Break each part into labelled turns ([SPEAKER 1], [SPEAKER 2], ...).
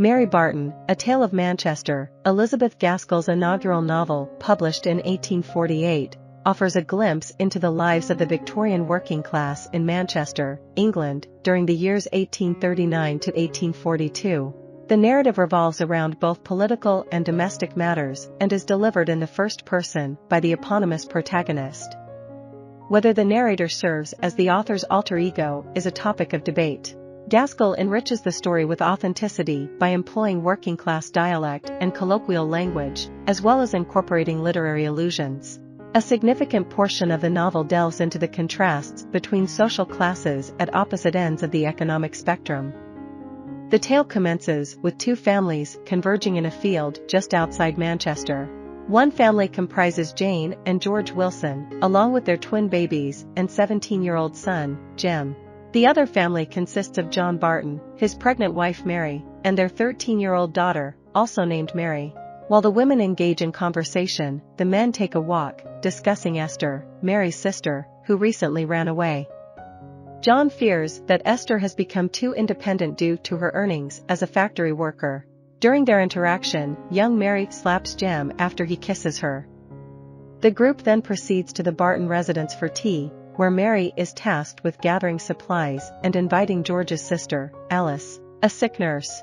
[SPEAKER 1] Mary Barton, A Tale of Manchester, Elizabeth Gaskell's inaugural novel, published in 1848, offers a glimpse into the lives of the Victorian working class in Manchester, England, during the years 1839 to 1842. The narrative revolves around both political and domestic matters and is delivered in the first person by the eponymous protagonist. Whether the narrator serves as the author's alter ego is a topic of debate. Gaskell enriches the story with authenticity by employing working-class dialect and colloquial language, as well as incorporating literary allusions. A significant portion of the novel delves into the contrasts between social classes at opposite ends of the economic spectrum. The tale commences with two families converging in a field just outside Manchester. One family comprises Jane and George Wilson, along with their twin babies and 17-year-old son, Jem. The other family consists of John Barton, his pregnant wife Mary, and their 13-year-old daughter, also named Mary. While the women engage in conversation, the men take a walk, discussing Esther, Mary's sister, who recently ran away. John fears that Esther has become too independent due to her earnings as a factory worker. During their interaction, young Mary slaps Jem after he kisses her. The group then proceeds to the Barton residence for tea, where Mary is tasked with gathering supplies and inviting George's sister, Alice, a sick nurse.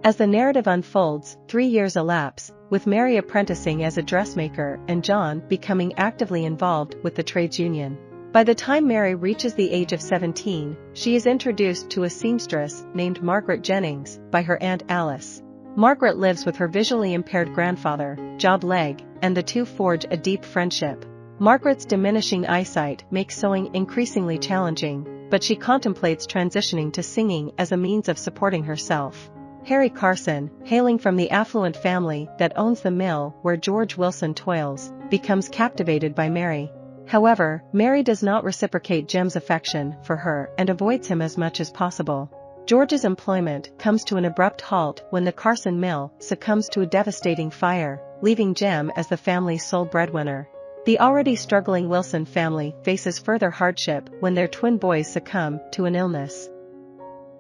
[SPEAKER 1] As the narrative unfolds, 3 years elapse, with Mary apprenticing as a dressmaker and John becoming actively involved with the trades union. By the time Mary reaches the age of 17, she is introduced to a seamstress named Margaret Jennings by her Aunt Alice. Margaret lives with her visually impaired grandfather, Job Legg, and the two forge a deep friendship. Margaret's diminishing eyesight makes sewing increasingly challenging, but she contemplates transitioning to singing as a means of supporting herself. Henry Carson, hailing from the affluent family that owns the mill where George Wilson toils, becomes captivated by Mary. However, Mary does not reciprocate Jem's affection for her and avoids him as much as possible. George's employment comes to an abrupt halt when the Carson mill succumbs to a devastating fire, leaving Jem as the family's sole breadwinner. The already struggling Wilson family faces further hardship when their twin boys succumb to an illness.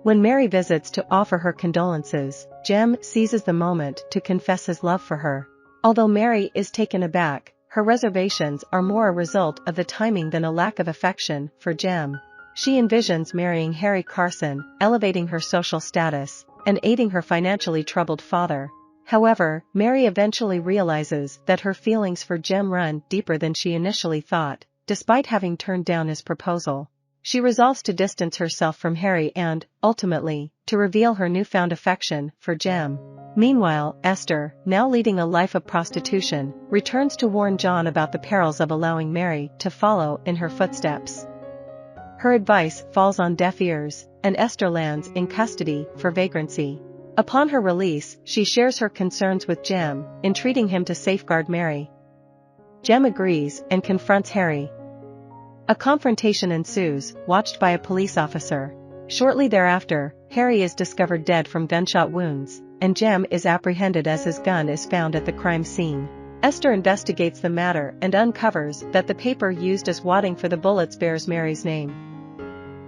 [SPEAKER 1] When Mary visits to offer her condolences, Jem seizes the moment to confess his love for her. Although Mary is taken aback, her reservations are more a result of the timing than a lack of affection for Jem. She envisions marrying Henry Carson, elevating her social status, and aiding her financially troubled father. However, Mary eventually realizes that her feelings for Jem run deeper than she initially thought, despite having turned down his proposal. She resolves to distance herself from Harry and, ultimately, to reveal her newfound affection for Jem. Meanwhile, Esther, now leading a life of prostitution, returns to warn John about the perils of allowing Mary to follow in her footsteps. Her advice falls on deaf ears, and Esther lands in custody for vagrancy. Upon her release, she shares her concerns with Jem, entreating him to safeguard Mary. Jem agrees and confronts Harry. A confrontation ensues, watched by a police officer. Shortly thereafter, Harry is discovered dead from gunshot wounds, and Jem is apprehended as his gun is found at the crime scene. Esther investigates the matter and uncovers that the paper used as wadding for the bullets bears Mary's name.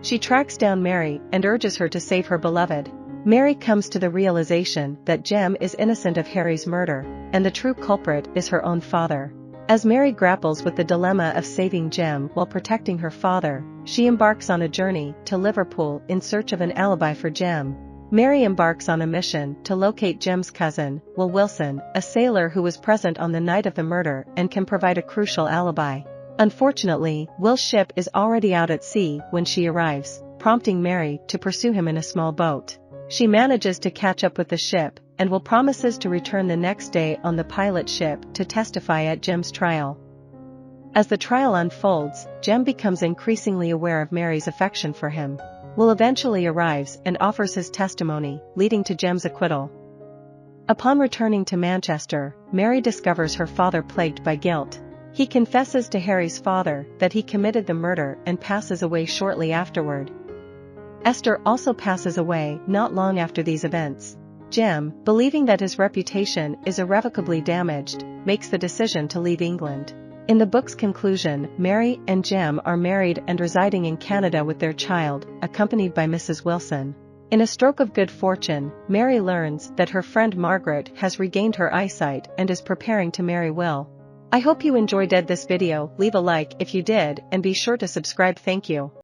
[SPEAKER 1] She tracks down Mary and urges her to save her beloved. Mary comes to the realization that Jem is innocent of Harry's murder, and the true culprit is her own father. As Mary grapples with the dilemma of saving Jem while protecting her father, she embarks on a journey to Liverpool in search of an alibi for Jem. Mary embarks on a mission to locate Jem's cousin, Will Wilson, a sailor who was present on the night of the murder and can provide a crucial alibi. Unfortunately, Will's ship is already out at sea when she arrives, prompting Mary to pursue him in a small boat. She manages to catch up with the ship, and Will promises to return the next day on the pilot ship to testify at Jem's trial. As the trial unfolds, Jem becomes increasingly aware of Mary's affection for him. Will eventually arrives and offers his testimony, leading to Jem's acquittal. Upon returning to Manchester, Mary discovers her father plagued by guilt. He confesses to Harry's father that he committed the murder and passes away shortly afterward. Esther also passes away not long after these events. Jem, believing that his reputation is irrevocably damaged, makes the decision to leave England. In the book's conclusion, Mary and Jem are married and residing in Canada with their child, accompanied by Mrs. Wilson. In a stroke of good fortune, Mary learns that her friend Margaret has regained her eyesight and is preparing to marry Will. I hope you enjoyed this video. Leave a like if you did and be sure to subscribe. Thank you.